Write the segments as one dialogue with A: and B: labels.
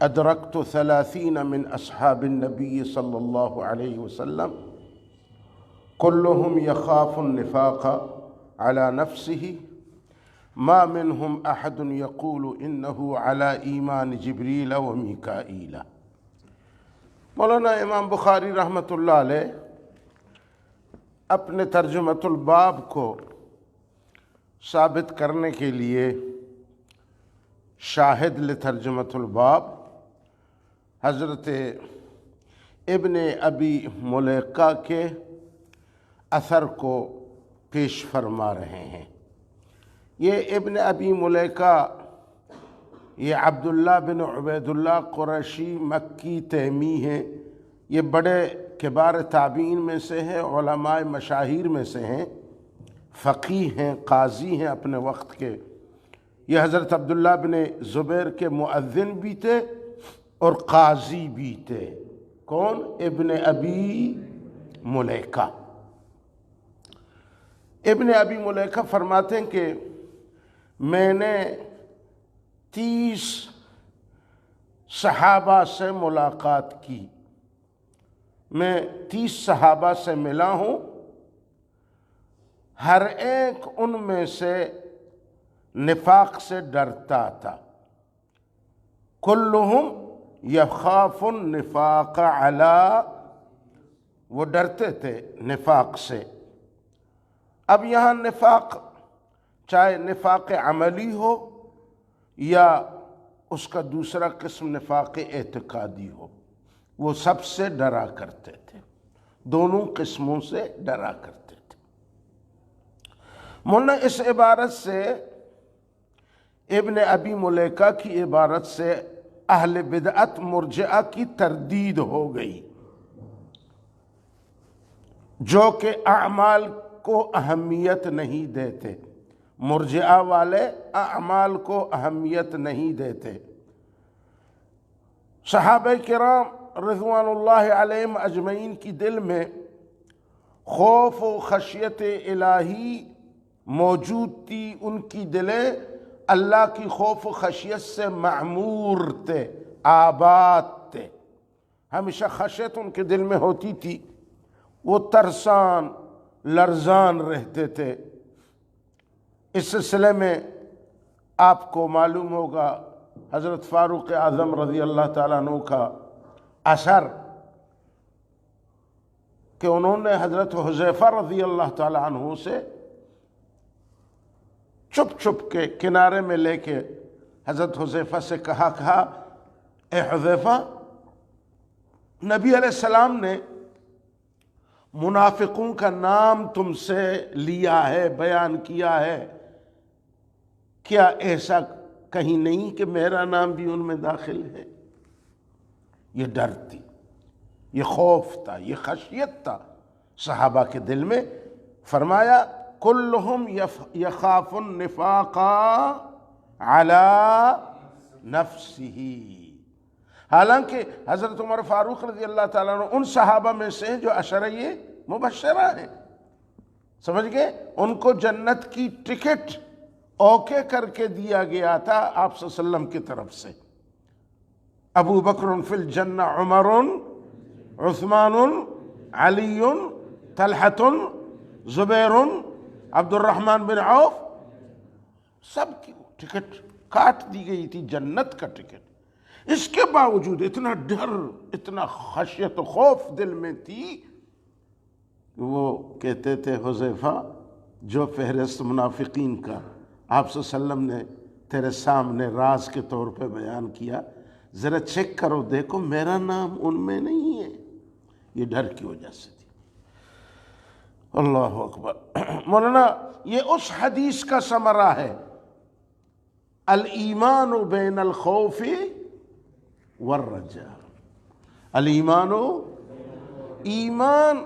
A: ادرکت 30 من اصحاب النبی صلی اللہ علیہ وسلم كلهم يخاف النفاق على نفسه ما منهم احد يقول انه على ایمان جبریل و میکائیل۔ مولانا امام بخاری رحمۃ اللہ علیہ اپنے ترجمۃ الباب کو ثابت کرنے کے لیے شاہد لترجمۃ الباب حضرت ابن ابی ملیکہ کے اثر کو پیش فرما رہے ہیں۔ یہ ابن ابی ملیکہ یہ عبداللہ بن عبید اللہ قریشی مکی تیمی ہیں، یہ بڑے کبار تابعین میں سے ہیں، علماء مشاہیر میں سے ہیں، فقیہ ہیں، قاضی ہیں اپنے وقت کے۔ یہ حضرت عبداللہ بن زبیر کے مؤذن بھی تھے اور قاضی بھی تھے۔ کون؟ ابن ابی ملیکہ۔ ابن ابی ملیکہ فرماتے ہیں کہ میں نے 30 صحابہ سے ملاقات کی، میں 30 صحابہ سے ملا ہوں، ہر ایک ان میں سے نفاق سے ڈرتا تھا۔ کلہم یخاف النفاق علی، وہ ڈرتے تھے نفاق سے۔ اب یہاں نفاق چاہے نفاق عملی ہو یا اس کا دوسرا قسم نفاق اعتقادی ہو، وہ سب سے ڈرا کرتے تھے، دونوں قسموں سے ڈرا کرتے تھے۔ مولانا اس عبارت سے، ابن ابی ملیکہ کی عبارت سے اہل بدعت مرجئہ کی تردید ہو گئی، جو کہ اعمال کو اہمیت نہیں دیتے۔ مرجئہ والے اعمال کو اہمیت نہیں دیتے۔ صحابہ کرام رضوان اللہ علیہم اجمعین کی دل میں خوف و خشیت الہی موجود تھی، ان کی دلیں اللہ کی خوف و خشیت سے معمور تھے، آباد تھے، ہمیشہ خشیت ان کے دل میں ہوتی تھی، وہ ترسان لرزان رہتے تھے۔ اس سلسلے میں آپ کو معلوم ہوگا حضرت فاروق اعظم رضی اللہ تعالیٰ عنہ کا اثر کہ انہوں نے حضرت حذیفہ رضی اللہ تعالیٰ عنہ سے چھپ چھپ کے کنارے میں لے کے حضرت حذیفہ سے کہا اے حذیفہ، نبی علیہ السلام نے منافقوں کا نام تم سے لیا ہے، بیان کیا ہے، کیا ایسا کہیں نہیں کہ میرا نام بھی ان میں داخل ہے؟ یہ ڈر تھی، یہ خوف تھا، یہ خشیت تھا صحابہ کے دل میں۔ فرمایا کلہم یخاف النفاق علی نفسہ، حالانکہ حضرت عمر فاروق رضی اللہ تعالیٰ عنہ ان صحابہ میں سے جو عشرہ مبشرہ ہیں، سمجھ گئے؟ ان کو جنت کی ٹکٹ اوکے کر کے دیا گیا تھا آپ صلی اللہ علیہ وسلم کی طرف سے۔ ابو بکر فی الجنہ، عمر، عثمان، علی، طلحۃ، زبیر، عبد الرحمن بن عوف، سب کی ٹکٹ کاٹ دی گئی تھی، جنت کا ٹکٹ۔ اس کے باوجود اتنا ڈر، اتنا خشیت و خوف دل میں تھی، وہ کہتے تھے حذیفہ، جو فہرست منافقین کا آپ صلی اللہ علیہ وسلم نے تیرے سامنے راز کے طور پہ بیان کیا، ذرا چیک کرو، دیکھو میرا نام ان میں نہیں ہے۔ یہ ڈر کی وجہ سے تھی۔ اللہ اکبر۔ مولانا یہ اس حدیث کا ثمرہ ہے، الایمان بین الخوف والرجاء۔ الایمان، ایمان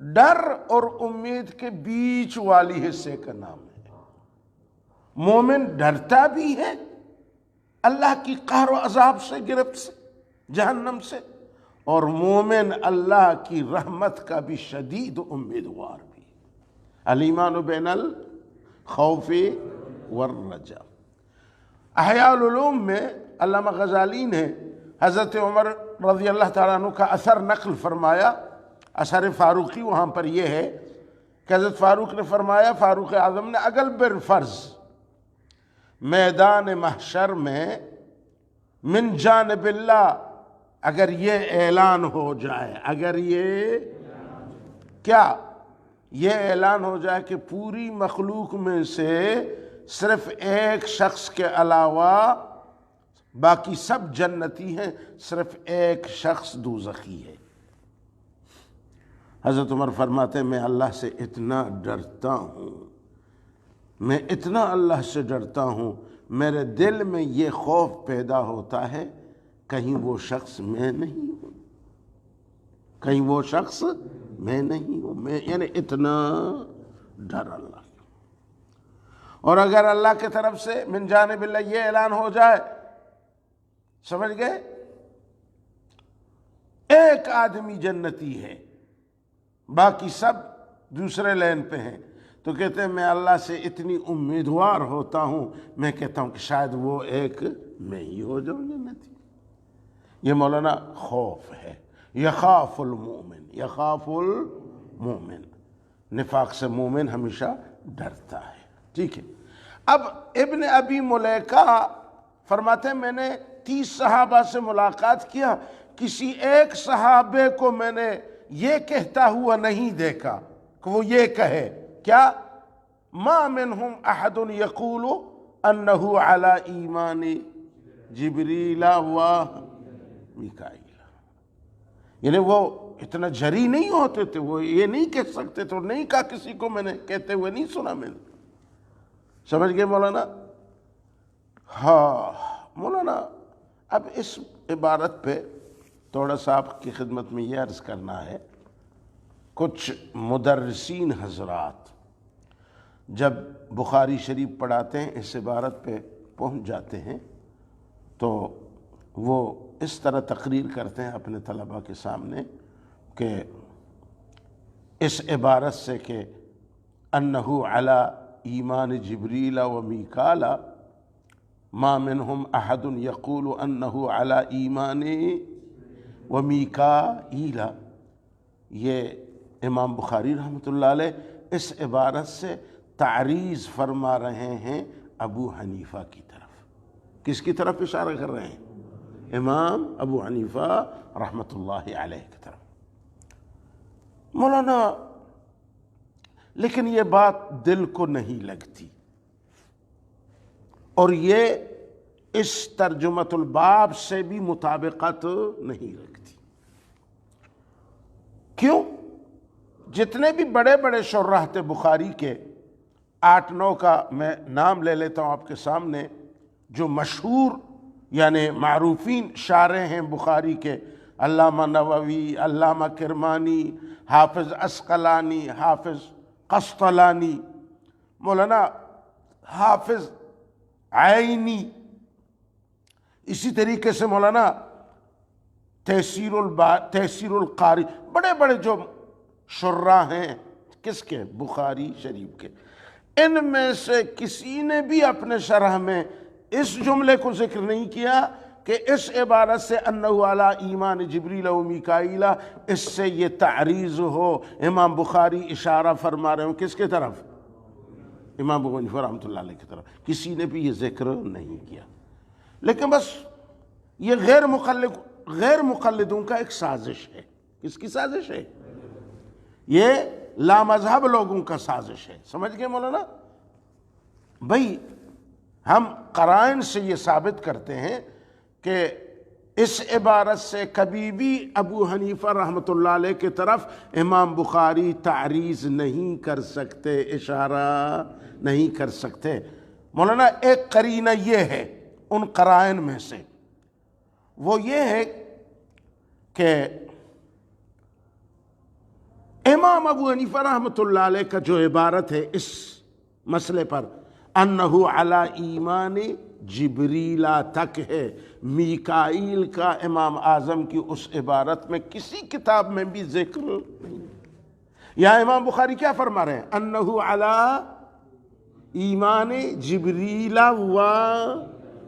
A: ڈر اور امید کے بیچ والی حصے کا نام ہے۔ مومن ڈرتا بھی ہے اللہ کی قہر و عذاب سے، گرفت سے، جہنم سے، اور مومن اللہ کی رحمت کا بھی شدید امیدوار بھی۔ الایمان بین الخوف والرجاء۔ احیاء العلوم میں علامہ غزالی نے حضرت عمر رضی اللہ تعالیٰ عنہ کا اثر نقل فرمایا، اثر فاروقی وہاں پر یہ ہے کہ حضرت فاروق نے فرمایا، فاروق اعظم نے، اگر بالفرض میدان محشر میں من جانب اللہ اگر یہ اعلان ہو جائے، اگر یہ کیا یہ اعلان ہو جائے کہ پوری مخلوق میں سے صرف ایک شخص کے علاوہ باقی سب جنتی ہیں، صرف ایک شخص دوزخی ہے، حضرت عمر فرماتے ہیں میں اللہ سے اتنا ڈرتا ہوں، میں اتنا اللہ سے ڈرتا ہوں، میرے دل میں یہ خوف پیدا ہوتا ہے کہیں وہ شخص میں نہیں ہوں، کہیں وہ شخص میں نہیں ہوں، میں یعنی اتنا ڈر اللہ۔ اور اگر اللہ کی طرف سے من جانب اللہ یہ اعلان ہو جائے، سمجھ گئے، ایک آدمی جنتی ہے باقی سب دوسرے لین پہ ہیں، تو کہتے ہیں میں اللہ سے اتنی امیدوار ہوتا ہوں، میں کہتا ہوں کہ شاید وہ ایک میں ہی ہو جاؤں جنتی۔ یہ مولانا خوف ہے، یخاف المومن، یخاف المومن، نفاق سے مومن ہمیشہ ڈرتا ہے۔ ٹھیک ہے، اب ابن ابی ملیکہ فرماتے ہیں میں نے 30 صحابہ سے ملاقات کیا، کسی ایک صحابے کو میں نے یہ کہتا ہوا نہیں دیکھا کہ وہ یہ کہے کیا، ما منہم احد یقول انہ علی ایمان جبریل و میکائیل، یعنی وہ اتنا جری نہیں ہوتے تھے، وہ یہ نہیں کہہ سکتے تھے، نہیں کہا کسی کو میں نے کہتے ہوئے نہیں سنا میں نے۔ سمجھ گئے مولانا؟ ہاں مولانا، اب اس عبارت پہ تھوڑا سا آپ کی خدمت میں یہ عرض کرنا ہے، کچھ مدرسین حضرات جب بخاری شریف پڑھاتے ہیں اس عبارت پہ پہنچ جاتے ہیں تو وہ اس طرح تقریر کرتے ہیں اپنے طلباء کے سامنے کہ اس عبارت سے کہ انہو علی ایمان جبریل و میکال ما منہم احد یقول انہو علی ایمان و میکائیل، یہ امام بخاری رحمۃ اللہ علیہ اس عبارت سے تعریض فرما رہے ہیں ابو حنیفہ کی طرف۔ کس کی طرف اشارہ کر رہے ہیں؟ امام ابو حنیفہ رحمۃ اللہ علیہ کی طرف۔ مولانا لیکن یہ بات دل کو نہیں لگتی، اور یہ اس ترجمۃ الباب سے بھی مطابقت نہیں رکھتی۔ کیوں؟ جتنے بھی بڑے بڑے شرح تھے بخاری کے، 8-9 کا میں نام لے لیتا ہوں آپ کے سامنے، جو مشہور یعنی معروفین شارح ہیں بخاری کے، علامہ نووی، علامہ کرمانی، حافظ عسقلانی، حافظ قسطلانی، مولانا حافظ عینی، اسی طریقے سے مولانا تحسیر القاری، بڑے بڑے جو شرح ہیں کس کے؟ بخاری شریف کے، ان میں سے کسی نے بھی اپنے شرح میں اس جملے کو ذکر نہیں کیا کہ اس عبارت سے انہو علی ایمان جبریل و میکائیل، اس سے یہ تعریض ہو، امام بخاری اشارہ فرما رہے ہوں کس کے طرف؟ امام ابو حنیفہ رحمۃ اللہ علیہ کی طرف۔ کسی نے بھی یہ ذکر نہیں کیا، لیکن بس یہ غیر مقلدوں کا ایک سازش ہے۔ کس کی سازش ہے؟ یہ لامذہب لوگوں کا سازش ہے۔ سمجھ گئے مولانا؟ بھئی ہم قرائن سے یہ ثابت کرتے ہیں کہ اس عبارت سے کبھی بھی ابو حنیفہ رحمۃ اللہ علیہ کی طرف امام بخاری تعریض نہیں کر سکتے، اشارہ نہیں کر سکتے۔ مولانا ایک قرینہ یہ ہے ان قرائن میں سے، وہ یہ ہے کہ امام ابو حنیفہ رحمۃ اللہ علیہ کا جو عبارت ہے اس مسئلے پر، انہو علی ایمان جبریل تک ہے، میکائیل کا امام اعظم کی اس عبارت میں کسی کتاب میں بھی ذکر نہیں۔ یا امام بخاری کیا فرما رہے ہیں؟ انہو علی ایمان جبریل و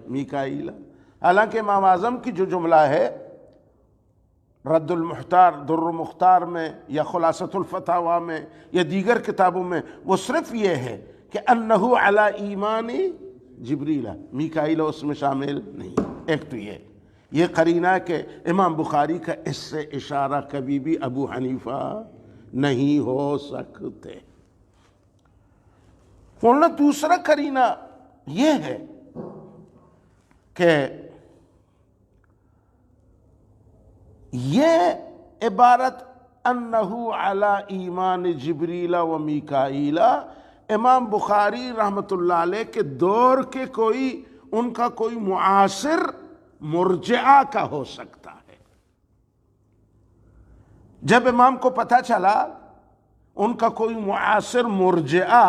A: میکائیل۔ حالانکہ امام اعظم کی جو جملہ ہے رد المختار در المختار میں یا خلاصۃ الفتاویٰ میں یا دیگر کتابوں میں وہ صرف یہ ہے کہ انہو علی ایمان جبریل، میکائیل اس میں شامل نہیں۔ ایک تو یہ قرینہ ہے کہ امام بخاری کا اس سے اشارہ کبھی بھی ابو حنیفہ نہیں ہو سکتے۔ بولنا دوسرا قرینہ یہ ہے کہ یہ عبارت انہو علی ایمان جبریل و میکائیل امام بخاری رحمۃ اللہ علیہ کے دور کے ان کا کوئی معاصر مرجعہ کا ہو سکتا ہے۔ جب امام کو پتہ چلا ان کا کوئی معاصر مرجعہ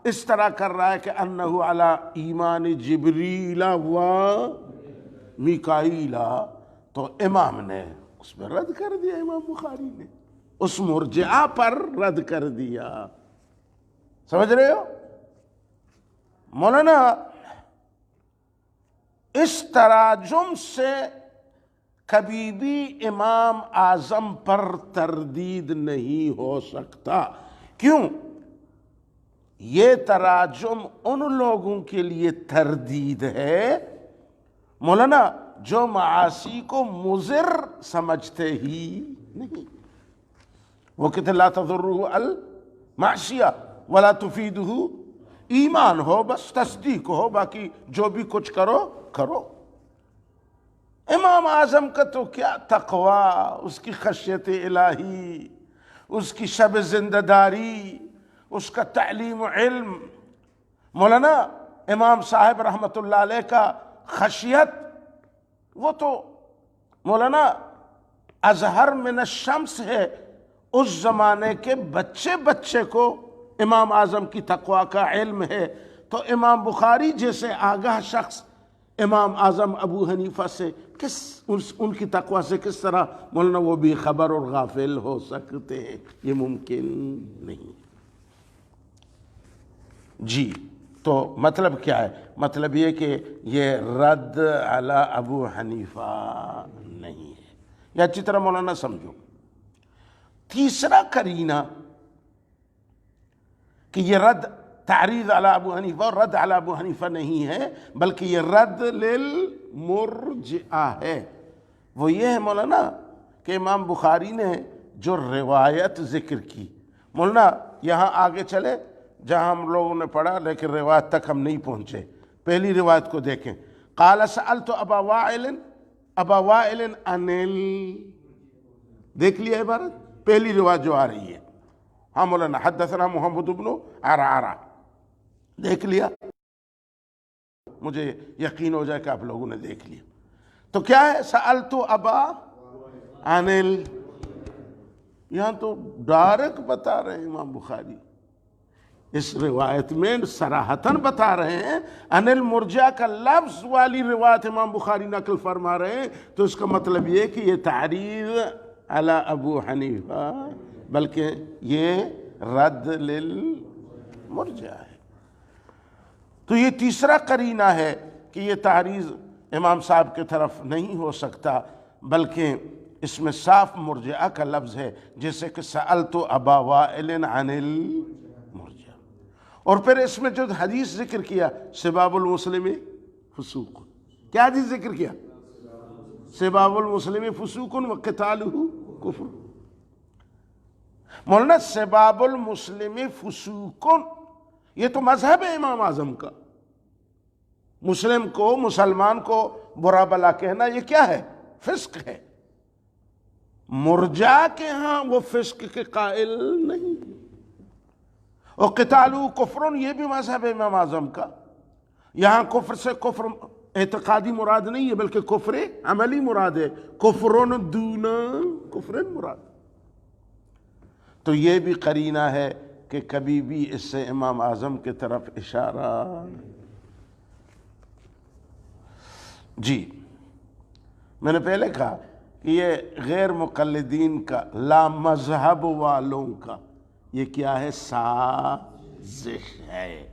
A: اس طرح کر رہا ہے کہ انہو علی ایمان جبریل و میکائیل، تو امام نے اس پر رد کر دیا، امام بخاری نے اس مرجعہ پر رد کر دیا۔ سمجھ رہے ہو؟ مولانا اس تراجم سے کبھی بھی امام اعظم پر تردید نہیں ہو سکتا۔ کیوں؟ یہ تراجم ان لوگوں کے لیے تردید ہے مولانا جو معاصی کو مضر سمجھتے ہی نہیں۔ وہ کہتے لا تضرہ المعصیہ ولا تفیدہ ایمان، ہو بس تصدیق ہو، باقی جو بھی کچھ کرو کرو۔ امام اعظم کا تو کیا تقوی، اس کی خشیت الہی، اس کی شب زندہ داری، اس کا تعلیم و علم۔ مولانا امام صاحب رحمۃ اللہ علیہ کا خشیت، وہ تو مولانا ازہر من الشمس ہے۔ اس زمانے کے بچے کو امام اعظم کی تقوی کا علم ہے، تو امام بخاری جیسے آگاہ شخص امام اعظم ابو حنیفہ سے ان کی تقوی سے کس طرح مولانا وہ بھی خبر اور غافل ہو سکتے ہیں؟ یہ ممکن نہیں۔ جی تو مطلب کیا ہے؟ مطلب یہ کہ یہ رد علی ابو حنیفہ نہیں ہے، یہ اچھی طرح مولانا سمجھو۔ تیسرا قرینہ کہ یہ رد تعریض علی ابو حنیفہ اور رد علی ابو حنیفہ نہیں ہے، بلکہ یہ رد للمرجئہ ہے، وہ یہ ہے مولانا کہ امام بخاری نے جو روایت ذکر کی، مولانا یہاں آگے چلے جہاں ہم لوگوں نے پڑھا لیکن روایت تک ہم نہیں پہنچے۔ پہلی روایت کو دیکھیں، قال سألت ابا وائل انل، دیکھ لیا عبارت، پہلی روایت جو آ رہی ہے، ہاں مولانا حدثنا محمد بن عرعرہ، دیکھ لیا، مجھے یقین ہو جائے کہ آپ لوگوں نے دیکھ لیا۔ تو کیا ہے؟ سألت ابا انل، یہاں تو ڈائریکٹ بتا رہے ہیں امام بخاری، اس روایت میں صراحتاً بتا رہے ہیں، ان المرجع کا لفظ والی روایت امام بخاری نقل فرما رہے ہیں، تو اس کا مطلب یہ کہ یہ تعریض علی ابو حنیفہ بلکہ یہ رد للمرجع ہے۔ تو یہ تیسرا قرینہ ہے کہ یہ تعریض امام صاحب کی طرف نہیں ہو سکتا، بلکہ اس میں صاف مرجعہ کا لفظ ہے، جیسے کہ سألت ابا وائل عن المرجع۔ اور پھر اس میں جو حدیث ذکر کیا سباب المسلم فسوق، کیا حدیث ذکر کیا؟ سباب المسلم فسوق وقتالہ کفر۔ مولانا سباب المسلم فسوق یہ تو مذہب ہے امام اعظم کا، مسلم کو، مسلمان کو برا بلا کہنا یہ کیا ہے؟ فسق ہے۔ مرجع کے ہاں وہ فسق کے قائل نہیں، اور قتالو کفر یہ بھی مذہب ہے امام اعظم کا۔ یہاں کفر سے کفر اعتقادی مراد نہیں ہے بلکہ کفر عملی مراد ہے، کفرن دون کفر مراد۔ تو یہ بھی قرینہ ہے کہ کبھی بھی اس سے امام اعظم کی طرف اشارہ۔ جی میں نے پہلے کہا کہ یہ غیر مقلدین کا، لا مذہب والوں کا یہ کیا ہے؟ سازش ہے۔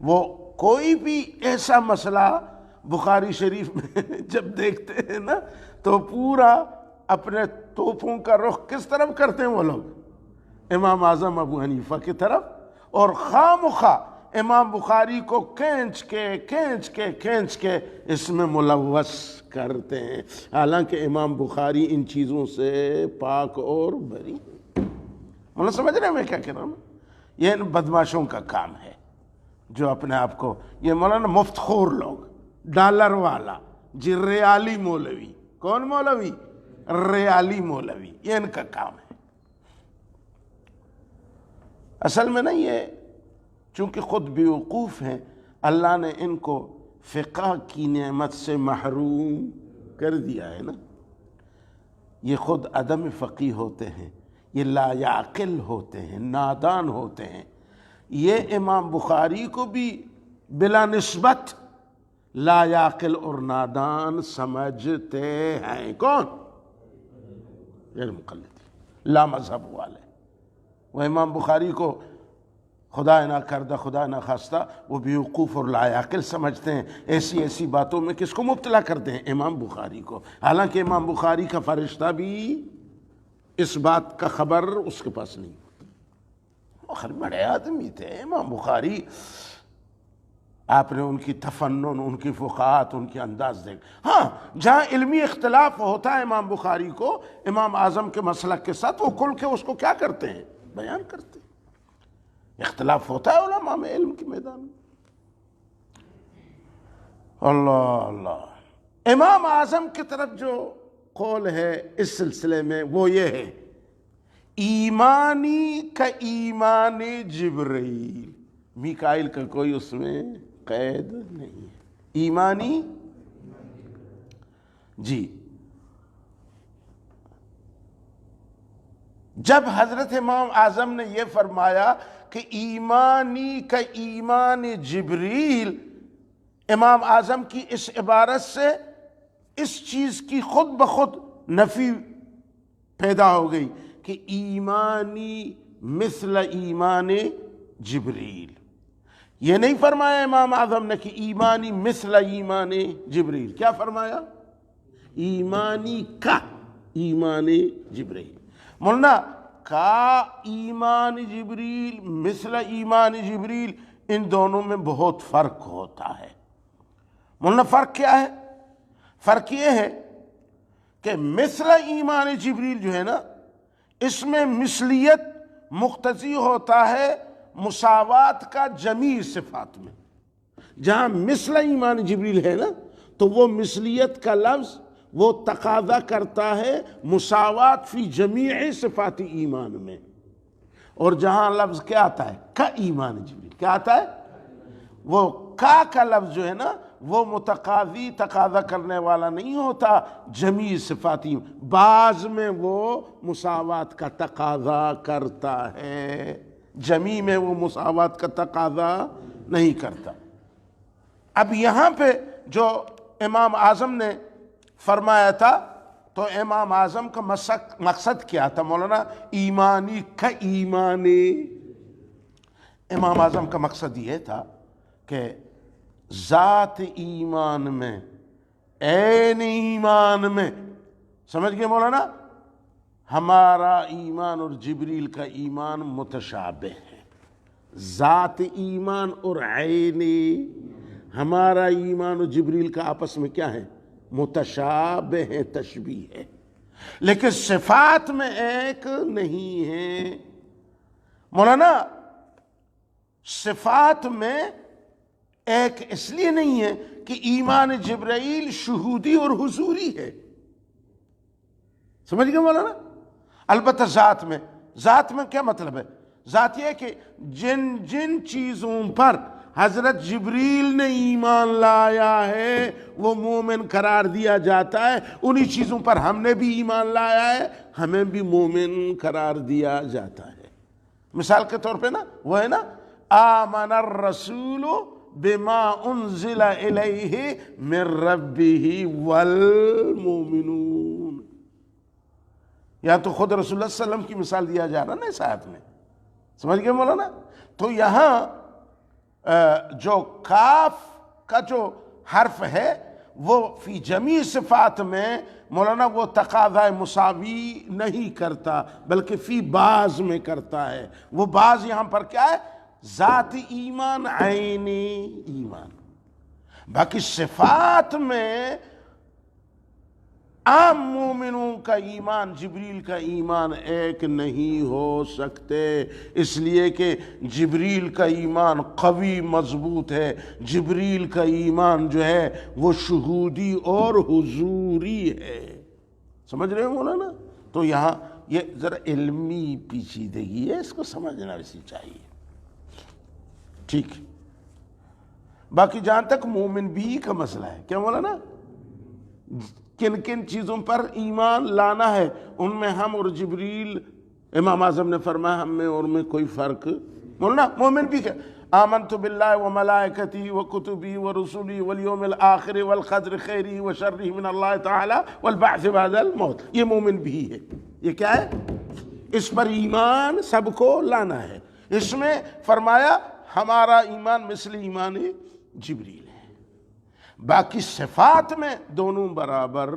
A: وہ کوئی بھی ایسا مسئلہ بخاری شریف میں جب دیکھتے ہیں نا تو پورا اپنے توپوں کا رخ کس طرف کرتے ہیں وہ لوگ؟ امام اعظم ابو حنیفہ کی طرف، اور خواہ مخواہ امام بخاری کو کھینچ کے اس میں ملوث کرتے ہیں، حالانکہ امام بخاری ان چیزوں سے پاک اور بری۔ مولانا سمجھ رہے ہیں میں کیا کہہ رہا ہوں؟ یہ ان بدماشوں کا کام ہے جو اپنے آپ کو، یہ مولانا مفت خور لوگ، ڈالر والا، جی ریالی مولوی، کون مولوی؟ ریالی مولوی، یہ ان کا کام ہے۔ اصل میں نا یہ چونکہ خود بیوقوف ہیں، اللہ نے ان کو فقہ کی نعمت سے محروم کر دیا ہے نا، یہ خود عدم فقیہ ہوتے ہیں، یہ لا یعقل ہوتے ہیں، نادان ہوتے ہیں۔ یہ امام بخاری کو بھی بلا نسبت لا یعقل اور نادان سمجھتے ہیں۔ کون؟ غیر مقلد، لا مذہب والے۔ وہ امام بخاری کو خدا نہ کردہ، خدا نہ خواستہ، وہ بیوقوف اور لا یعقل سمجھتے ہیں، ایسی باتوں میں کس کو مبتلا کرتے ہیں؟ امام بخاری کو، حالانکہ امام بخاری کا فرشتہ بھی اس بات کا خبر اس کے پاس نہیں ہوتا۔ آخر بڑے آدمی تھے امام بخاری، آپ نے ان کی تفنن، ان کی فقاہت، ان کے انداز دیکھ۔ ہاں جہاں علمی اختلاف ہوتا ہے امام بخاری کو امام اعظم کے مسلک کے ساتھ، وہ کھل کے اس کو کیا کرتے ہیں؟ بیان کرتے ہیں۔ اختلاف ہوتا ہے علماء میں علم کے میدان میں۔ اللہ اللہ۔ امام اعظم کی طرف جو قول ہے اس سلسلے میں وہ یہ ہے، ایمانی کا ایمان جبرائیل، میکائیل کا کوئی اس میں قید نہیں ہے، ایمانی۔ جی جب حضرت امام اعظم نے یہ فرمایا کہ ایمانی کا ایمان جبریل، امام اعظم کی اس عبارت سے اس چیز کی خود بخود نفی پیدا ہو گئی کہ ایمانی مثل ایمان جبریل۔ یہ نہیں فرمایا امام اعظم نے کہ ایمانی مثل ایمان جبریل، کیا فرمایا؟ ایمانی کا ایمان جبریل۔ مولانا کا ایمان جبریل مثل ایمان جبریل، ان دونوں میں بہت فرق ہوتا ہے۔ مولانا فرق کیا ہے؟ فرق یہ ہے کہ مثل ایمان جبریل جو ہے نا، اس میں مثلیت مقتضی ہوتا ہے مساوات کا جمیع صفات میں۔ جہاں مثل ایمان جبریل ہے نا تو وہ مثلیت کا لفظ وہ تقاضا کرتا ہے مساوات فی جمیع صفات ایمان میں، اور جہاں لفظ کیا آتا ہے؟ کا ایمان جبریل، کیا آتا ہے؟ وہ کا لفظ جو ہے نا وہ متقاضی تقاضا کرنے والا نہیں ہوتا جمیع صفاتی، بعض میں وہ مساوات کا تقاضا کرتا ہے، جمیع میں وہ مساوات کا تقاضا نہیں کرتا۔ اب یہاں پہ جو امام اعظم نے فرمایا تھا تو امام اعظم کا مقصد کیا تھا مولانا؟ ایمانی کا ایمان۔ امام اعظم کا مقصد یہ تھا کہ ذات ایمان میں، عین ایمان میں، سمجھ گئے مولانا؟ ہمارا ایمان اور جبریل کا ایمان متشابہ ہے، ذات ایمان اور عین، ہمارا ایمان اور جبریل کا آپس میں کیا ہے؟ متشابہ ہے، تشبیہ ہے، لیکن صفات میں ایک نہیں ہے مولانا۔ صفات میں ایک اس لیے نہیں ہے کہ ایمان جبرائیل شہودی اور حضوری ہے، سمجھ گئے مولانا؟ البتہ ذات میں کیا مطلب ہے؟ ذات یہ ہے کہ جن چیزوں پر حضرت جبریل نے ایمان لایا ہے وہ مومن قرار دیا جاتا ہے، انہی چیزوں پر ہم نے بھی ایمان لایا ہے، ہمیں بھی مومن قرار دیا جاتا ہے۔ مثال کے طور پہ نا وہ ہے نا آمن الرسول بما انزل الیہ من ربہ والمؤمنون، یا تو خود رسول اللہ صلی اللہ علیہ وسلم کی مثال دیا جا رہا نا اس آیت میں، سمجھ گئے مولانا؟ تو یہاں جو کاف کا جو حرف ہے وہ فی جمیع صفات میں مولانا وہ تقاضۂ مساوی نہیں کرتا، بلکہ فی بعض میں کرتا ہے۔ وہ بعض یہاں پر کیا ہے؟ ذات ایمان، عینی ایمان۔ باقی صفات میں عام مومنوں کا ایمان جبریل کا ایمان ایک نہیں ہو سکتے، اس لیے کہ جبریل کا ایمان قوی مضبوط ہے، جبریل کا ایمان جو ہے وہ شہودی اور حضوری ہے۔ سمجھ رہے ہو مولانا؟ تو یہاں یہ ذرا علمی پیچیدگی ہے، اس کو سمجھنا اسی چاہیے، ٹھیک۔ باقی جہاں تک مومن بھی کا مسئلہ ہے، کیا مولانا؟ کن کن چیزوں پر ایمان لانا ہے، ان میں ہم اور جبریل، امام اعظم نے فرمایا ہم میں اور میں کوئی فرق مولانا مومن بھی کیا؟ آمنت باللہ وملائکتی وکتبی ورسولی والیوم الآخر والقدر خیری وشرہ من اللہ تعالی والبعث بعد الموت، یہ مومن بھی ہے۔ یہ کیا ہے؟ اس پر ایمان سب کو لانا ہے۔ اس میں فرمایا ہمارا ایمان مثل ایمان جبریل ہے۔ باقی صفات میں دونوں برابر،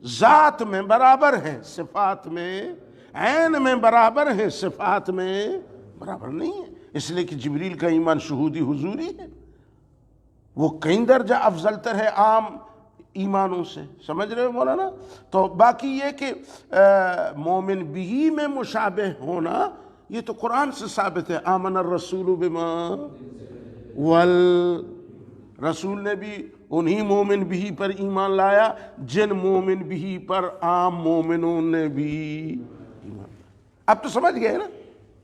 A: ذات میں برابر ہیں، صفات میں، عین میں برابر ہیں، صفات میں برابر نہیں ہے، اس لیے کہ جبریل کا ایمان شہودی حضوری ہے، وہ کئی درجہ افضل تر ہے عام ایمانوں سے۔ سمجھ رہے ہو مولانا؟ تو باقی یہ کہ مومن بھی میں مشابہ ہونا یہ تو قرآن سے ثابت ہے۔ آمن الرسول بما رسول نے بھی انہی مومن بھی پر ایمان لایا جن مومن بھی پر عام مومنوں نے بھی ایمان۔ اب تو سمجھ گئے نا؟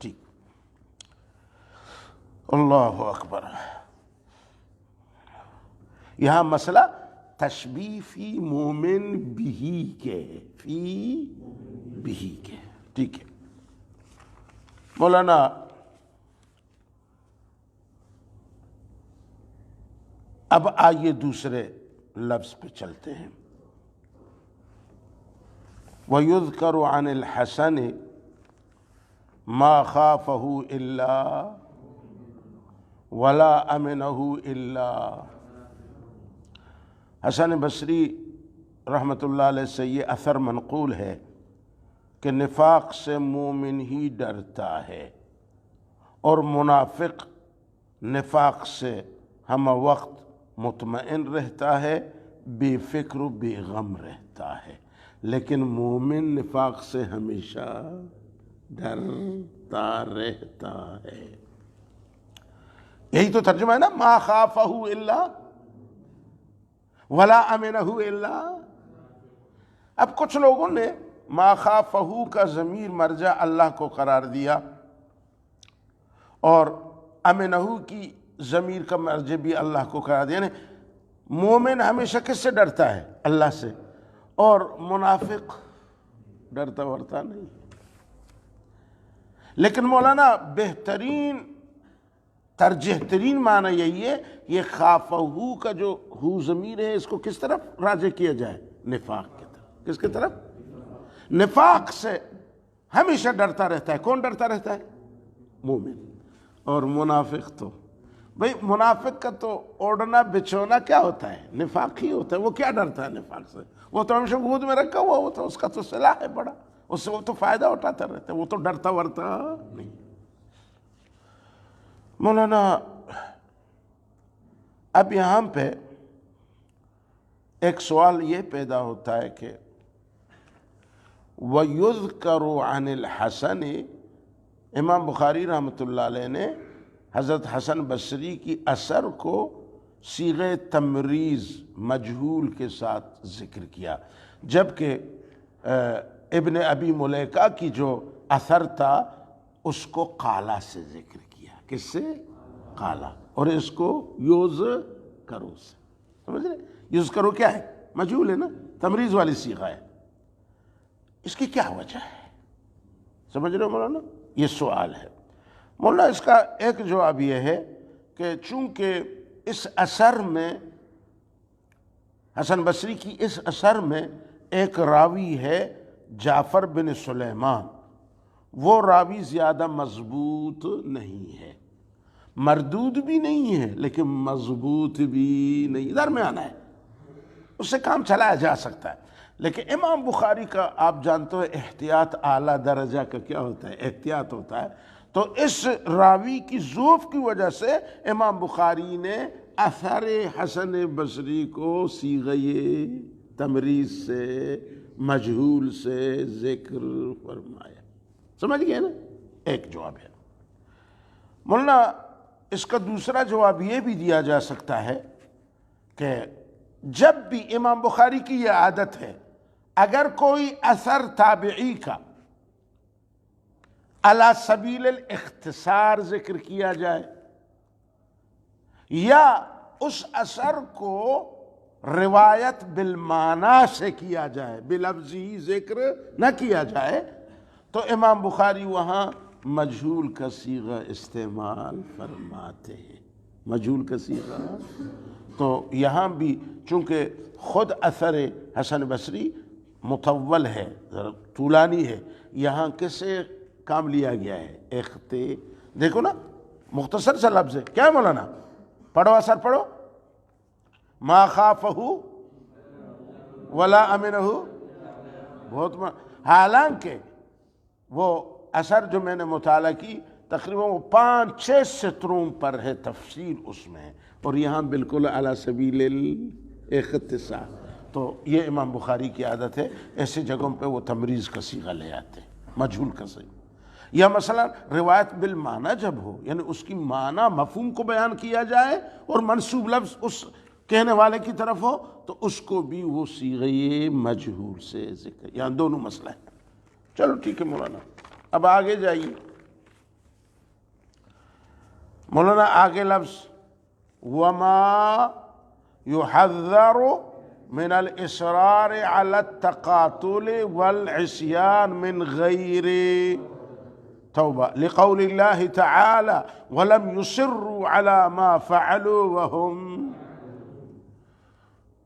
A: ٹھیک، اللہ اکبر۔ یہاں مسئلہ تشبیہ فی مومن بھی کے، فی بھی کے، ٹھیک ہے مولانا۔ اب آئیے دوسرے لفظ پہ چلتے ہیں۔ وَيُذْكَرُ عَنِ الْحَسَنِ مَا خَافَهُ إِلَّا وَلَا أَمِنَهُ إِلَّا۔ حسن بصری رحمۃ اللہ علیہ سے یہ اثر منقول ہے کہ نفاق سے مومن ہی ڈرتا ہے، اور منافق نفاق سے ہم وقت مطمئن رہتا ہے، بے فکر و بے غم رہتا ہے، لیکن مومن نفاق سے ہمیشہ ڈرتا رہتا ہے۔ یہی تو ترجمہ ہے نا، ما خافہ الا ولا امنہ الا۔ اب کچھ لوگوں نے ما خافہ کا ضمیر مرجع اللہ کو قرار دیا، اور امنہ کی ضمیر کا مرجع بھی اللہ کو قرار دیا، یعنی مومن ہمیشہ کس سے ڈرتا ہے؟ اللہ سے، اور منافق ڈرتا ورتا نہیں۔ لیکن مولانا بہترین ترجیح ترین معنی یہی ہے، یہ خافہ کا جو ہو ضمیر ہے اس کو کس طرف راجع کیا جائے؟ نفاق کی طرف۔ کس کی طرف؟ نفاق سے ہمیشہ ڈرتا رہتا ہے۔ کون ڈرتا رہتا ہے؟ مومن۔ اور منافق تو بھئی منافق کا تو اوڑھنا بچھونا کیا ہوتا ہے؟ نفاق ہی ہوتا ہے۔ وہ کیا ڈرتا ہے نفاق سے؟ وہ تو ہمیشہ گود میں رکھا ہوا ہوتا ہے، اس کا تو سلاح ہے بڑا، اس سے وہ تو فائدہ اٹھاتا رہتا ہے، وہ تو ڈرتا ورتا نہیں۔ مولانا اب یہاں پہ ایک سوال یہ پیدا ہوتا ہے کہ وَيُذْكَرُ عَنِ الْحَسَنِ، امام بخاری رحمۃ اللہ علیہ نے حضرت حسن بصری کی اثر کو صیغہ تمریز مجہول کے ساتھ ذکر کیا، جبکہ ابن ابی ملیکہ کی جو اثر تھا اس کو قالا سے ذکر کیا۔ کس سے؟ قالا۔ اور اس کو یوز کرو سے، سمجھ رہے؟ یوز کرو کیا ہے؟ مجہول ہے نا، تمریز والی صیغہ ہے۔ اس کی کیا وجہ ہے؟ سمجھ رہے ہو مولانا؟ یہ سوال ہے مولانا۔ اس کا ایک جواب یہ ہے کہ چونکہ اس اثر میں، حسن بصری کی اس اثر میں ایک راوی ہے جعفر بن سلیمان، وہ راوی زیادہ مضبوط نہیں ہے، مردود بھی نہیں ہے لیکن مضبوط بھی نہیں، درمیانہ ہے، اس سے کام چلایا جا سکتا ہے۔ لیکن امام بخاری کا آپ جانتے ہو احتیاط اعلیٰ درجہ کا کیا ہوتا ہے، احتیاط ہوتا ہے، تو اس راوی کی ضعف کی وجہ سے امام بخاری نے اثر حسن بصری کو صیغہ تمریز سے، مجہول سے ذکر فرمایا۔ سمجھ گئے نا؟ ایک جواب ہے۔ مولانا اس کا دوسرا جواب یہ بھی دیا جا سکتا ہے کہ جب بھی امام بخاری کی یہ عادت ہے، اگر کوئی اثر تابعی کا علی سبیل الاختصار ذکر کیا جائے یا اس اثر کو روایت بالمعنی سے کیا جائے، بلفظی ذکر نہ کیا جائے، تو امام بخاری وہاں مجہول کا صیغہ استعمال فرماتے ہیں، مجہول کا صیغہ۔ تو یہاں بھی چونکہ خود اثر حسن بصری مطول ہے، طولانی ہے، یہاں کسے کام لیا گیا ہے؟ دیکھو نا، مختصر سا لفظ ہے، کیا ہے مولانا؟ پڑھو اثر پڑھو، ما خافہ ولا امنہ، بہت حالانکہ وہ اثر جو میں نے مطالعہ کی تقریباً وہ 5-6 سطروں پر ہے، تفصیل اس میں ہے، اور یہاں بالکل علی سبیل الاختصار۔ تو یہ امام بخاری کی عادت ہے، ایسے جگہوں پہ وہ تمریز کا صیغہ لے آتے ہیں، مجہول کا صیغہ۔ یا مثلا روایت بالمعنی جب ہو، یعنی اس کی معنی مفہوم کو بیان کیا جائے اور منسوب لفظ اس کہنے والے کی طرف ہو، تو اس کو بھی وہ صیغہ مجہول سے ذکر، یہاں دونوں مسئلہ ہے۔ چلو ٹھیک ہے مولانا، اب آگے جائیے۔ مولانا آگے لفظ وما يحذر من الإصرار على التقاتل والعصيان من غير توبة لقول الله تعالى ولم يصروا على ما فعلوا وهم،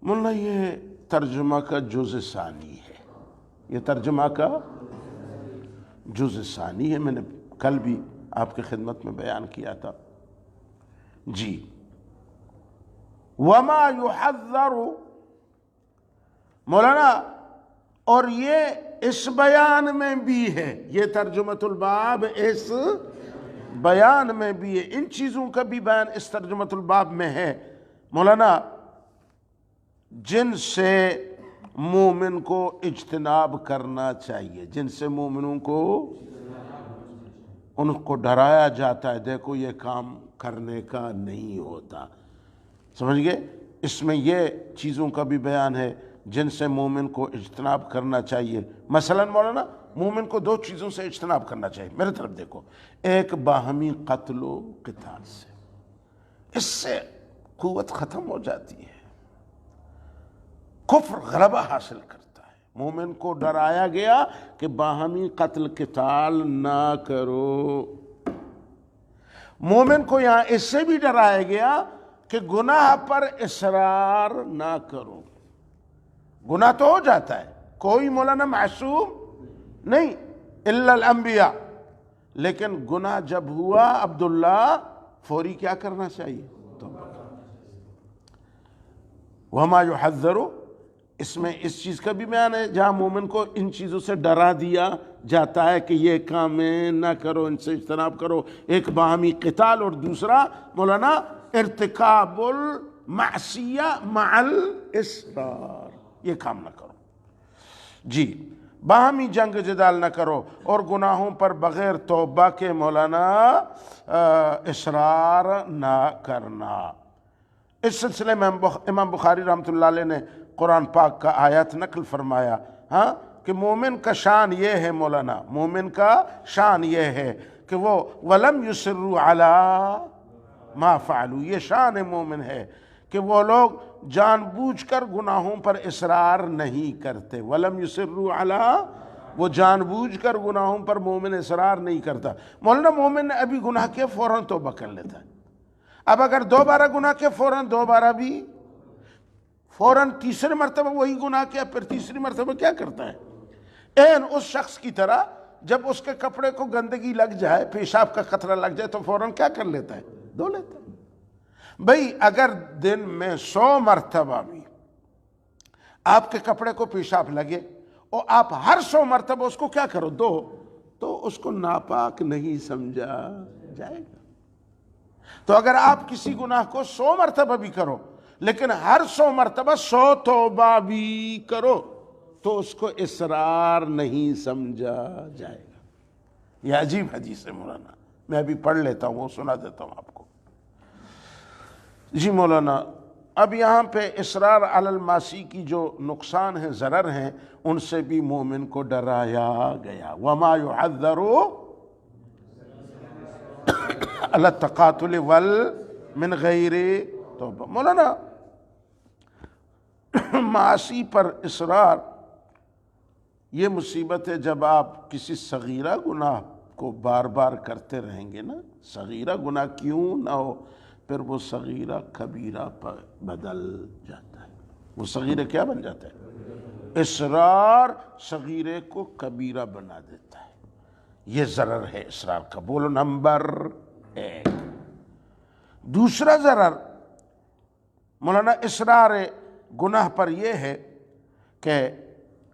A: مولانا یہ ترجمہ کا جزء ثانی ہے، یہ ترجمہ کا جزء ثانی ہے، میں نے کل بھی آپ کی خدمت میں بیان کیا تھا جی۔ وما يحذر مولانا، اور یہ اس بیان میں بھی ہے، یہ ترجمۃ الباب اس بیان میں بھی ہے، ان چیزوں کا بھی بیان اس ترجمۃ الباب میں ہے مولانا، جن سے مومن کو اجتناب کرنا چاہیے، جن سے مومنوں کو ان کو ڈرایا جاتا ہے، دیکھو یہ کام کرنے کا نہیں ہوتا، سمجھ گئے؟ اس میں یہ چیزوں کا بھی بیان ہے جن سے مومن کو اجتناب کرنا چاہیے۔ مثلا مولانا مومن کو 2 چیزوں سے اجتناب کرنا چاہیے، میرے طرف دیکھو، ایک باہمی قتل و قتال سے، اس سے قوت ختم ہو جاتی ہے، کفر غلبہ حاصل کرتا ہے۔ مومن کو ڈرایا گیا کہ باہمی قتل قتال نہ کرو، مومن کو یہاں اس سے بھی ڈرایا گیا کہ گناہ پر اصرار نہ کرو۔ گناہ تو ہو جاتا ہے، کوئی مولانا معصوم نہیں الا الانبیاء، لیکن گناہ جب ہوا عبداللہ فوری کیا کرنا چاہیے؟ وما يحذر، اس میں اس چیز کا بھی بیان ہے جہاں مومن کو ان چیزوں سے ڈرا دیا جاتا ہے کہ یہ کام نہ کرو، ان سے اجتناب کرو، ایک باہمی قتال، اور دوسرا مولانا ارتکاب المعصیہ مع الاصرار، یہ کام نہ کرو جی، باہمی جنگ جدال نہ کرو، اور گناہوں پر بغیر توبہ کے مولانا اصرار نہ کرنا۔ اس سلسلے میں امام بخاری رحمۃ اللہ علیہ نے قرآن پاک کا آیات نقل فرمایا، ہاں، کہ مومن کا شان یہ ہے مولانا، مومن کا شان یہ ہے کہ وہ وَلَمْ يُصِرُّوا عَلَىٰ مَا فَعَلُوا، یہ شان مومن ہے کہ وہ لوگ جان بوجھ کر گناہوں پر اصرار نہیں کرتے، وَلَمْ يُصِرُّوا عَلَىٰ، وہ جان بوجھ کر گناہوں پر مومن اصرار نہیں کرتا۔ مولانا مومن نے ابھی گناہ کیا فوراً توبہ کر لیتا ہے، اب اگر 2 بار گناہ کیا فوراً 2 بار بھی، فوراً تیسرے مرتبہ وہی گناہ کیا، پھر تیسری مرتبہ کیا کرتا ہے؟ اس شخص کی طرح جب اس کے کپڑے کو گندگی لگ جائے، پیشاب کا قطرہ لگ جائے تو فوراً کیا کر لیتا ہے؟ دھو لیتا ہے۔ بھئی اگر دن میں 100 مرتبہ بھی آپ کے کپڑے کو پیشاب لگے اور آپ ہر 100 مرتبہ اس کو کیا کرو، دو، تو اس کو ناپاک نہیں سمجھا جائے گا۔ تو اگر آپ کسی گناہ کو 100 مرتبہ بھی کرو لیکن ہر 100 مرتبہ 100 توبہ بھی کرو تو اس کو اصرار نہیں سمجھا جائے گا۔ یہ عجیب حدیث ہے مولانا، میں ابھی پڑھ لیتا ہوں، وہ سنا دیتا ہوں آپ کو۔ جی مولانا، اب یہاں پہ اصرار علی المعصی کی جو نقصان ہیں، ضرر ہیں، ان سے بھی مومن کو ڈرایا گیا۔ وما يعذر علی التقاتل من غیر توبہ۔ مولانا معاصی پر اصرار یہ مصیبت ہے جب آپ کسی صغیرہ گناہ کو بار بار کرتے رہیں گے نا، صغیرہ گناہ کیوں نہ ہو، پھر وہ صغیرہ کبیرہ پر بدل جاتا ہے۔ وہ صغیرہ کیا بن جاتا ہے؟ اصرار صغیرے کو کبیرہ بنا دیتا ہے۔ یہ ضرر ہے اصرار کا، بولو نمبر 1۔ دوسرا ضرر مولانا اصرار گناہ پر یہ ہے کہ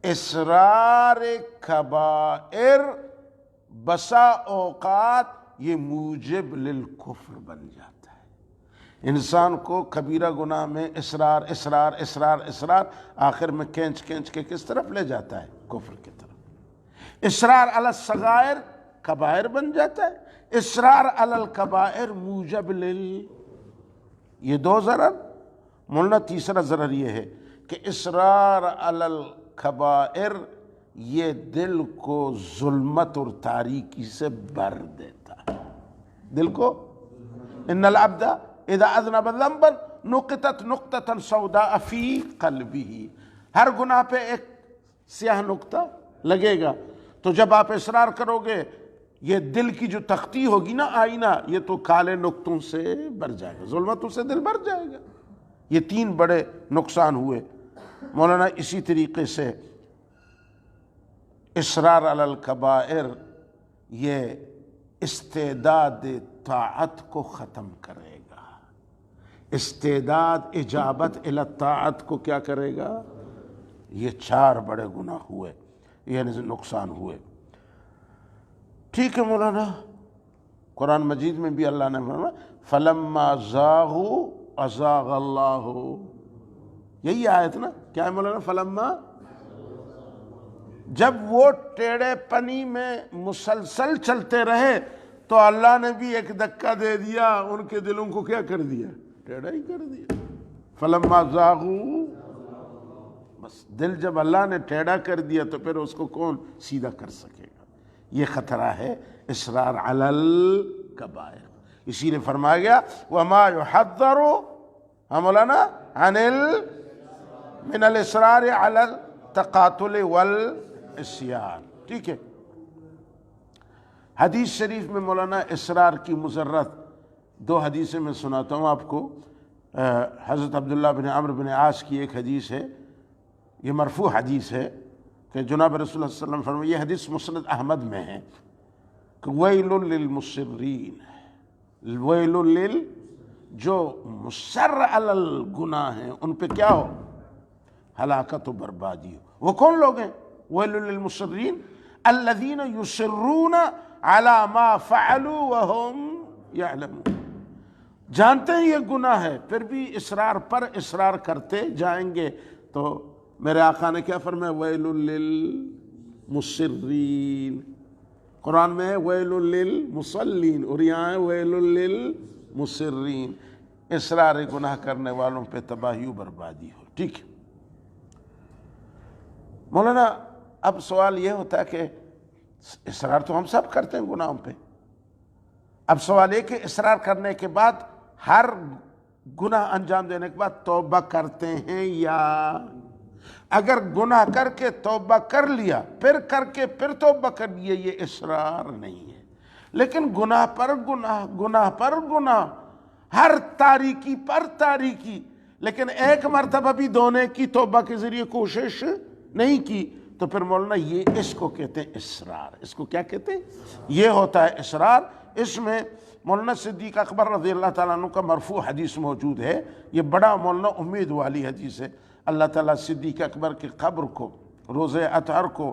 A: اصرار کبائر بسا اوقات یہ موجب للکفر بن جاتا ہے۔ انسان کو کبیرہ گناہ میں اصرار اصرار اصرار اصرار آخر میں کھینچ کھینچ کے کس طرف لے جاتا ہے؟ کفر کی طرف۔ اصرار علی الصغائر کبائر بن جاتا ہے، اصرار علی الکبائر موجب یہ دو ضرر۔ مولانا تیسرا ضرر یہ ہے کہ اصرار علی الکبائر یہ دل کو ظلمت اور تاریکی سے بھر دیتا ہے۔ دل کو ان العبد اذا اذنب ذنبا نقطت نقطة سوداء فی قلبہ، ہر گناہ پہ ایک سیاہ نقطہ لگے گا، تو جب آپ اصرار کرو گے یہ دل کی جو تختی ہوگی نا، آئینہ، یہ تو کالے نقطوں سے بھر جائے گا، ظلمتوں سے دل بھر جائے گا۔ یہ 3 بڑے نقصان ہوئے مولانا۔ اسی طریقے سے اصرار علی الکبائر یہ استعداد طاعت کو ختم کرے گا، استعداد اجابت الی الطاعت کو کیا کرے گا؟ یہ 4 بڑے گناہ ہوئے، یعنی نقصان ہوئے۔ ٹھیک ہے مولانا، قرآن مجید میں بھی اللہ نے فرمایا فَلَمَّا زَاغُوا أَزَاغَ اللَّهُ، یہی آیت نا، کیا ہے مولانا؟ فَلَمَّا، جب وہ ٹیڑے پنی میں مسلسل چلتے رہے تو اللہ نے بھی ایک دھکا دے دیا، ان کے دلوں کو کیا کر دیا؟ ٹیڑا ہی کر دیا۔ فَلَمَّا زَاغُوا، بس دل جب اللہ نے ٹیڑا کر دیا تو پھر اس کو کون سیدھا کر سکے گا؟ یہ خطرہ ہے اصرار علی الکبائر۔ اسی لیے فرمایا گیا وَمَا يُحَذَّرُ مولانا من الاسرار علی التقاتل والعصیان۔ ٹھیک ہے، حدیث شریف میں مولانا اصرار کی مضرت 2 حدیثیں میں سناتا ہوں آپ کو۔ حضرت عبداللہ بن عمرو بن عاص کی ایک حدیث ہے، یہ مرفوع حدیث ہے کہ جناب رسول اللہ صلی اللہ علیہ وسلم فرمائے، یہ حدیث مسند احمد میں ہے کہ ویل للمصرین، ویل جو مصر علی الگناہ ہیں ان پہ کیا ہو؟ ہلاکت و بربادی ہو۔ وہ کون لوگ ہیں؟ ویل للمصرین الذین یصرون علی ما فعلوا وهم یعلمون، جانتے ہیں یہ گناہ ہے پھر بھی اصرار پر اصرار کرتے جائیں گے۔ تو میرے آقا نے کیا فرمایا؟ ویل للمصرین، قرآن میں ہے ویل للمصلین، اور یہاں ہے ویل للمصرین، اصرار گناہ کرنے والوں پہ تباہی و بربادی ہو۔ ٹھیک ہے مولانا، اب سوال یہ ہوتا ہے کہ اصرار تو ہم سب کرتے ہیں گناہوں پہ، اب سوال یہ کہ اصرار کرنے کے بعد ہر گناہ انجام دینے کے بعد توبہ کرتے ہیں یا اگر گناہ کر کے توبہ کر لیا پھر کر کے پھر توبہ کر لیا، یہ اصرار نہیں ہے۔ لیکن گناہ پر گناہ، گناہ پر گناہ، ہر تاریکی پر تاریکی، لیکن ایک مرتبہ بھی دھونے کی توبہ کے ذریعے کوشش نہیں کی، تو پھر مولانا یہ اس کو کہتے ہیں اصرار۔ اس کو کیا کہتے ہیں؟ یہ ہوتا ہے اصرار۔ اس میں مولانا صدیق اکبر رضی اللہ تعالیٰ عنہ کا مرفوع حدیث موجود ہے، یہ بڑا مولانا امید والی حدیث ہے۔ اللہ تعالیٰ صدیق اکبر کی قبر کو روز اطہر کو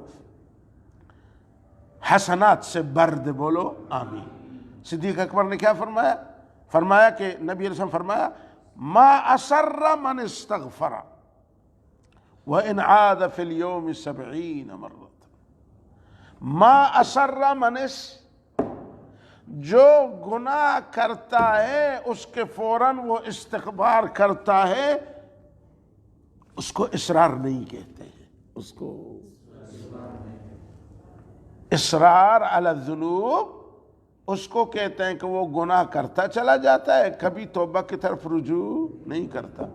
A: حسنات سے بھر دے، بولو آمین۔ صدیق اکبر نے کیا فرمایا؟ فرمایا کہ نبی علیہ السلام فرمایا ما اسر من استغفر وان عاد فی اليوم 70 مرة۔ ما اسر من جو گناہ کرتا ہے اس کے فوراً وہ استغفار کرتا ہے، اس کو اصرار نہیں کہتے ہیں، اس کو اصرار علی الذنوب اس کو کہتے ہیں کہ وہ گناہ کرتا چلا جاتا ہے، کبھی توبہ کی طرف رجوع نہیں کرتا۔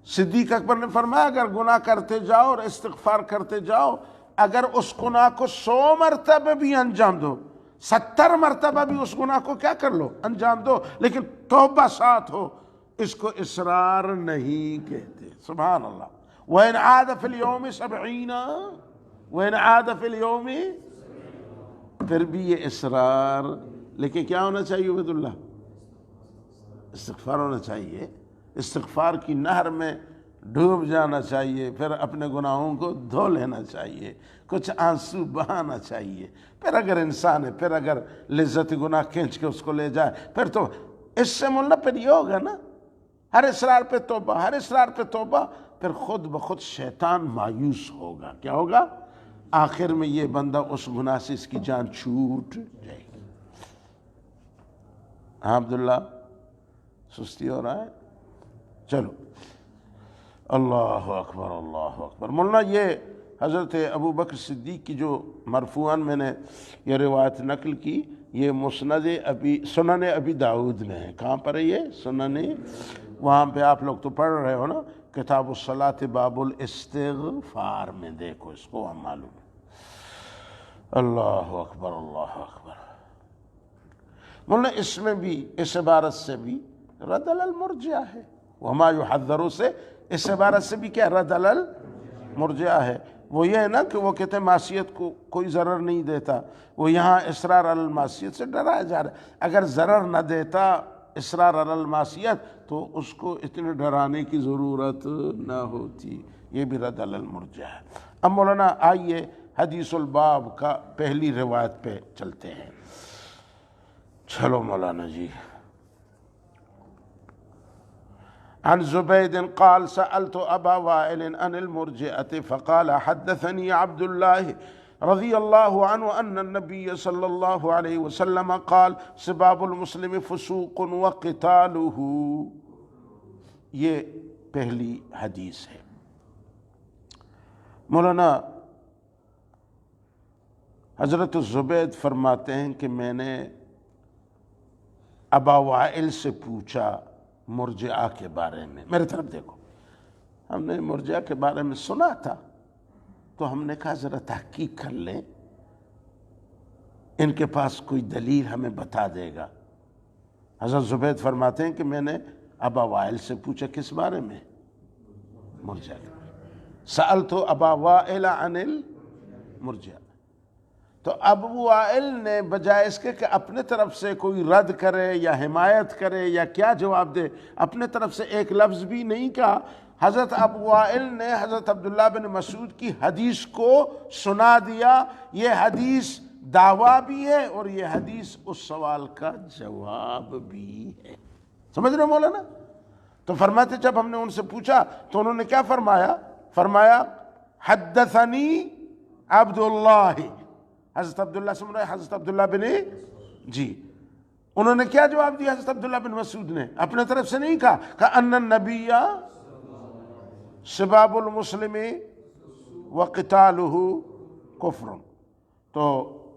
A: صدیق اکبر نے فرمایا اگر گناہ کرتے جاؤ اور استغفار کرتے جاؤ، اگر اس گناہ کو 100 مرتبہ بھی انجام دو، 70 مرتبہ بھی اس گناہ کو کیا کر لو، انجام دو، لیکن توبہ ساتھ ہو، اس کو اصرار نہیں کہتے۔ سبحان اللہ۔ وَإِنْ عَادَ فِي الْيَوْمِ 70 وَإِنْ عَادَ فِي الْيَوْمِ، پھر بھی یہ اصرار، لیکن کیا ہونا چاہیے عبد اللہ؟ استغفار ہونا چاہیے، استغفار کی نہر میں ڈوب جانا چاہیے، پھر اپنے گناہوں کو دھو لینا چاہیے، کچھ آنسو بہانا چاہیے، پھر اگر انسان ہے، پھر اگر لذت گناہ کھینچ کے اس کو لے جائے، پھر تو اس سے مولانا پھر یہ ہوگا نا، ہر اصرار پہ توبہ، ہر اصرار پہ توبہ، پھر خود بخود شیطان مایوس ہوگا، کیا ہوگا؟ آخر میں یہ بندہ اس گناہ سے اس کی جان چھوٹ جائے گی۔ ہاں عبداللہ سستی ہو رہا ہے؟ چلو، اللہ اکبر اللہ اکبر۔ مولانا یہ حضرت ابو بکر صدیق کی جو مرفوعاً میں نے یہ روایت نقل کی، یہ سنن ابی داؤد میں ہے۔ کہاں پر ہے یہ سنن؟ وہاں پہ آپ لوگ تو پڑھ رہے ہو نا، کتاب الصلاۃ باب الاستغفار میں، دیکھو اس کو، ہم معلوم ہے۔ اللہ اکبر اللہ اکبر۔ مولانا اس میں بھی، اس عبارت سے بھی رد علی المرجئہ ہے، وما یحذر سے اس عبارت سے بھی کیا رد علی المرجئہ ہے۔ وہ یہ ہے نا کہ وہ کہتے ہیں معصیت کو کوئی ضرر نہیں دیتا، وہ یہاں اصرار علی المعصیت سے ڈرایا جا رہا ہے۔ اگر ضرر نہ دیتا اصرار علی المعصیت تو اس کو اتنے ڈرانے کی ضرورت نہ ہوتی، یہ بھی رد علی المرجئہ ہے۔ اب مولانا آئیے حدیث الباب کا پہلی روایت پہ چلتے ہیں۔ چلو مولانا جی۔ عن زبید قال سألت ابا وائل عن المرجئة فقال حدثني عبد الله رضی اللہ عنہ ان النبی صلی اللہ علیہ وسلم قال سباب المسلم فسوق وقتالہ۔ یہ پہلی حدیث ہے۔ مولانا حضرت زبید فرماتے ہیں کہ میں نے ابا وائل سے پوچھا مرجئہ کے بارے میں۔ میرے طرف دیکھو، ہم نے مرجئہ کے بارے میں سنا تھا، تو ہم نے کہا ذرا تحقیق کر لیں، ان کے پاس کوئی دلیل ہمیں بتا دے گا۔ حضرت زبید فرماتے ہیں کہ میں نے ابا وائل سے پوچھا، کس بارے میں؟ مرجئہ کے بارے میں۔ سألت ابا وائل عن المرجئہ۔ تو ابو وائل نے بجائے اس کے کہ اپنے طرف سے کوئی رد کرے یا حمایت کرے یا کیا جواب دے، اپنے طرف سے ایک لفظ بھی نہیں کہا۔ حضرت ابو وائل نے حضرت عبداللہ بن مسعود کی حدیث کو سنا دیا۔ یہ حدیث دعویٰ بھی ہے اور یہ حدیث اس سوال کا جواب بھی ہے۔ سمجھ رہے مولانا؟ تو فرماتے جب ہم نے ان سے پوچھا تو انہوں نے کیا فرمایا؟ فرمایا حدثنی عبداللہ۔ حضرت عبداللہ سے مراد حضرت عبداللہ بن جی۔ انہوں نے کیا جواب دیا حضرت عبداللہ بن مسعود نے؟ اپنے طرف سے نہیں کہا کہ ان النبی سباب المسلم وقتالہ کفر۔ تو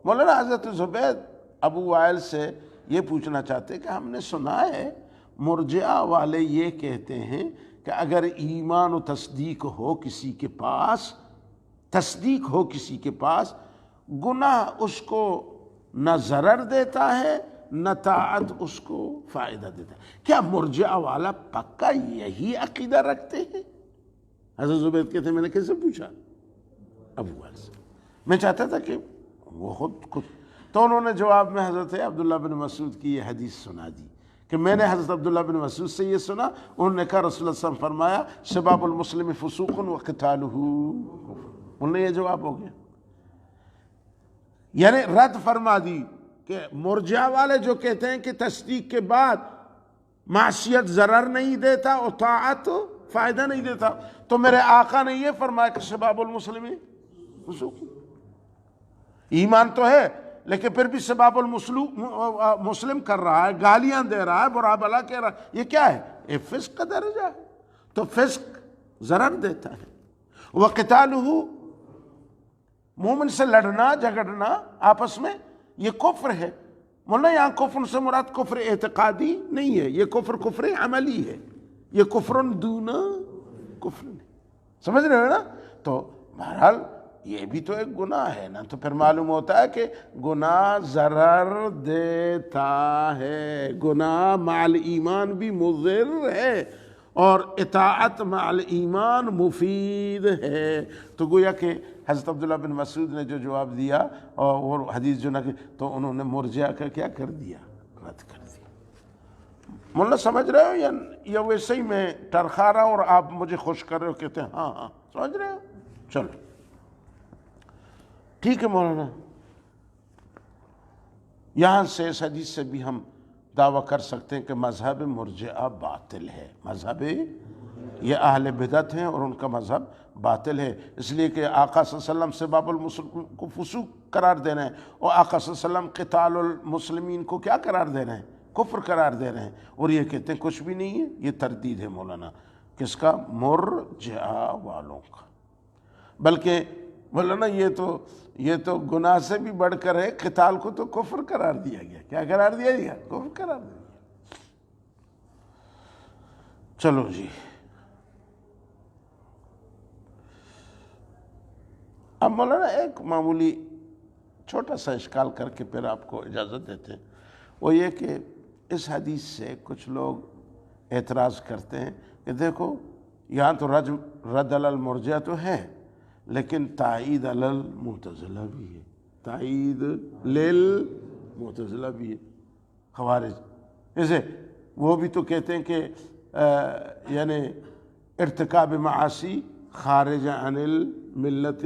A: مولانا حضرت زبید ابو وائل سے یہ پوچھنا چاہتے کہ ہم نے سنا ہے مرجئہ والے یہ کہتے ہیں کہ اگر ایمان و تصدیق ہو کسی کے پاس، تصدیق ہو کسی کے پاس، گناہ اس کو نہ ضرر دیتا ہے نہ طاعت اس کو فائدہ دیتا ہے۔ کیا مرجئہ والا پکا یہی عقیدہ رکھتے ہیں؟ حضرت زبید کہتے ہیں میں نے کیسے پوچھا؟ ابو وائل سے۔ میں چاہتا تھا کہ وہ خود کچھ تو انہوں نے جواب میں حضرت عبداللہ بن مسعود کی یہ حدیث سنا دی کہ میں نے حضرت عبداللہ بن مسعود سے یہ سنا، انہوں نے کہا رسول اللہ صلی اللہ علیہ وسلم فرمایا سباب المسلم فسوق وقتالہ کفر۔ انہوں نے یہ جواب ہو گیا، یعنی رد فرما دی کہ مرجع والے جو کہتے ہیں کہ تصدیق کے بعد معصیت ضرر نہیں دیتا اور طاعت فائدہ نہیں دیتا، تو میرے آقا نے یہ فرمایا کہ سباب المسلم فسوق، ایمان تو ہے لیکن پھر بھی سباب مسلم کر رہا ہے، گالیاں دے رہا ہے، برا بلا کہہ رہا ہے، یہ کیا ہے؟ یہ فسق کا درجہ ہے، تو فسق ضرر دیتا ہے۔ وقتالہ، مومن سے لڑنا جھگڑنا آپس میں، یہ کفر ہے۔ مولانا یہاں کفر سے مراد کفر اعتقادی نہیں ہے، یہ کفر عملی ہے، یہ کفر دون کفر نہیں، سمجھ رہے ہو نا؟ تو بہرحال یہ بھی تو ایک گناہ ہے نا، تو پھر معلوم ہوتا ہے کہ گناہ ضرر دیتا ہے، گناہ مع الایمان بھی مضر ہے اور اطاعت مع الایمان مفید ہے۔ تو گویا کہ حضرت عبداللہ بن مسعود نے جو جواب دیا اور وہ حدیث جو نہ تو انہوں نے مرجع کا کیا کر دیا؟ رد کر دیا۔ مولانا سمجھ رہے ہو یا ویسے ہی میں ٹرخا رہا ہوں اور آپ مجھے خوش کر رہے ہو، کہتے ہیں ہاں ہاں سمجھ رہے ہو؟ چلو ٹھیک ہے مولانا، یہاں سے اس حدیث سے بھی ہم دعویٰ کر سکتے ہیں کہ مذہب مرجعہ باطل ہے، مذہب یہ اہل بدعت ہیں اور ان کا مذہب باطل ہے، اس لیے کہ آقا صلی اللہ علیہ وسلم سباب المسلم کو فسوق قرار دے رہے ہیں اور آقا صلی اللہ علیہ وسلم قتال المسلمین کو کیا قرار دے رہے ہیں؟ کفر قرار دے رہے ہیں، اور یہ کہتے ہیں کچھ بھی نہیں ہے۔ یہ تردید ہے مولانا کس کا؟ مرجعہ والوں کا۔ بلکہ مولانا یہ تو گناہ سے بھی بڑھ کر ہے، قتال کو تو کفر قرار دیا گیا۔ کیا قرار دیا گیا؟ کفر قرار دیا گیا۔ چلو جی، اب مولانا ایک معمولی چھوٹا سا اشکال کر کے پھر آپ کو اجازت دیتے ہیں، وہ یہ کہ اس حدیث سے کچھ لوگ اعتراض کرتے ہیں کہ دیکھو یہاں تو رد علی المرجع تو ہے لیکن تائید علی المعتزلہ بھی ہے، تائید للمعتزلہ بھی ہے۔ خوارج جیسے وہ بھی تو کہتے ہیں کہ یعنی ارتکاب معاصی خارج عن الملت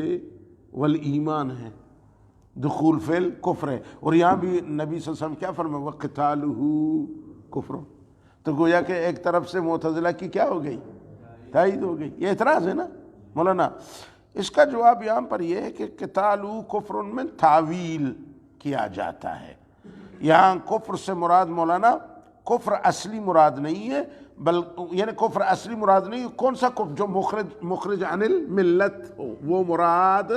A: والایمان ہے، دخول فی الکفر ہے، اور یہاں بھی نبی صلی اللہ علیہ وسلم کیا فرمایا؟ وقتالہ کفر۔ تو گویا کہ ایک طرف سے معتزلہ کی کیا ہو گئی؟ تائید ہو گئی۔ یہ اعتراض ہے نا مولانا۔ اس کا جواب یہاں پر یہ ہے کہ قتالو کفر میں تعویل کیا جاتا ہے، یہاں کفر سے مراد مولانا کفر اصلی مراد نہیں ہے، یعنی کفر اصلی مراد نہیں، کون سا کفر؟ جو مخرج عن الملت ہو وہ مراد،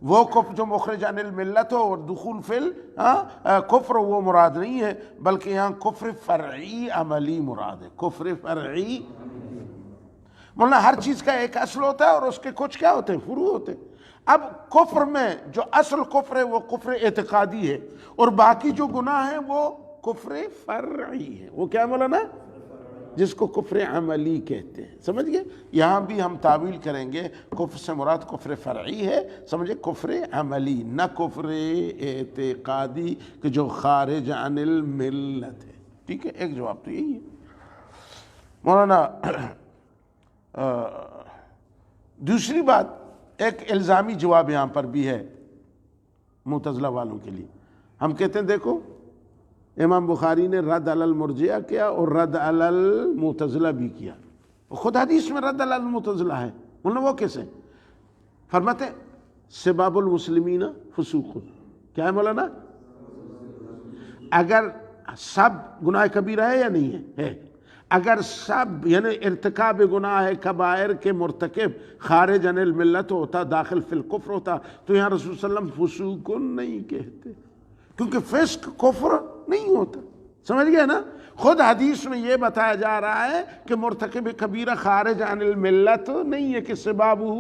A: وہ کفر جو مخرج عن الملت ہو اور دخول فی کفر وہ مراد نہیں ہے، بلکہ یہاں کفر فرعی عملی مراد ہے، کفر فرعی۔ مولانا ہر چیز کا ایک اصل ہوتا ہے اور اس کے کچھ کیا ہوتے ہیں؟ فروع ہوتے ہیں۔ اب کفر میں جو اصل کفر ہے وہ کفر اعتقادی ہے، اور باقی جو گناہ ہیں وہ کفر فرعی ہے۔ وہ کیا مولانا؟ جس کو کفر عملی کہتے ہیں، سمجھ گئے؟ یہاں بھی ہم تعویل کریں گے کفر سے مراد کفر فرعی ہے، سمجھے؟ کفر عملی، نہ کفر اعتقادی کہ جو خارج عن الملت ہے۔ ٹھیک ہے، ایک جواب تو یہی ہے مولانا۔ دوسری بات، ایک الزامی جواب یہاں پر بھی ہے معتزلہ والوں کے لیے۔ ہم کہتے ہیں دیکھو امام بخاری نے رد علی المرجعہ کیا اور رد علی المعتزلہ بھی کیا، خود حدیث میں رد علی المعتزلہ ہے، انہوں نے وہ کیسے؟ فرماتے ہیں سباب المسلمین فسوق۔ کیا ہے مولانا؟ اگر سب گناہ کبیرہ ہے یا نہیں ہے؟ ہے۔ اگر سب یعنی ارتکاب گناہ کبائر کے مرتکب خارج عن الملت ہوتا، داخل فی الکفر ہوتا، تو یہاں رسول صلی اللہ علیہ وسلم فسوق نہیں کہتے، کیونکہ فسق کفر نہیں ہوتا، سمجھ گئے نا؟ خود حدیث میں یہ بتایا جا رہا ہے کہ مرتکب کبیرہ خارج عن الملت نہیں ہے، کہ سبابہ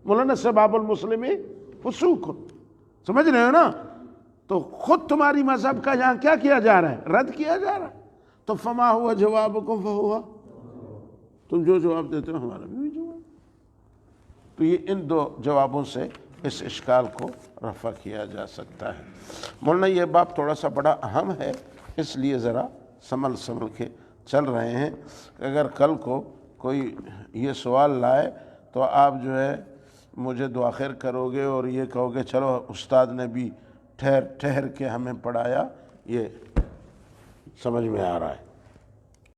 A: مولانا سباب المسلم فسوق، سمجھ رہے ہو نا؟ تو خود تمہاری مذہب کا یہاں کیا کیا جا رہا ہے؟ رد کیا جا رہا ہے۔ تو فما ہوا جوابکم فہوا، تم جو جواب دیتے ہو ہمارا بھی جواب۔ تو یہ ان دو جوابوں سے اس اشکال کو رفع کیا جا سکتا ہے۔ مولانا یہ باب تھوڑا سا بڑا اہم ہے، اس لیے ذرا سنبھل کے چل رہے ہیں کہ اگر کل کو کوئی یہ سوال لائے تو آپ جو ہے مجھے دعا خیر کرو گے اور یہ کہو گے چلو استاد نے بھی ٹھہر کے ہمیں پڑھایا، یہ سمجھ میں آ رہا ہے۔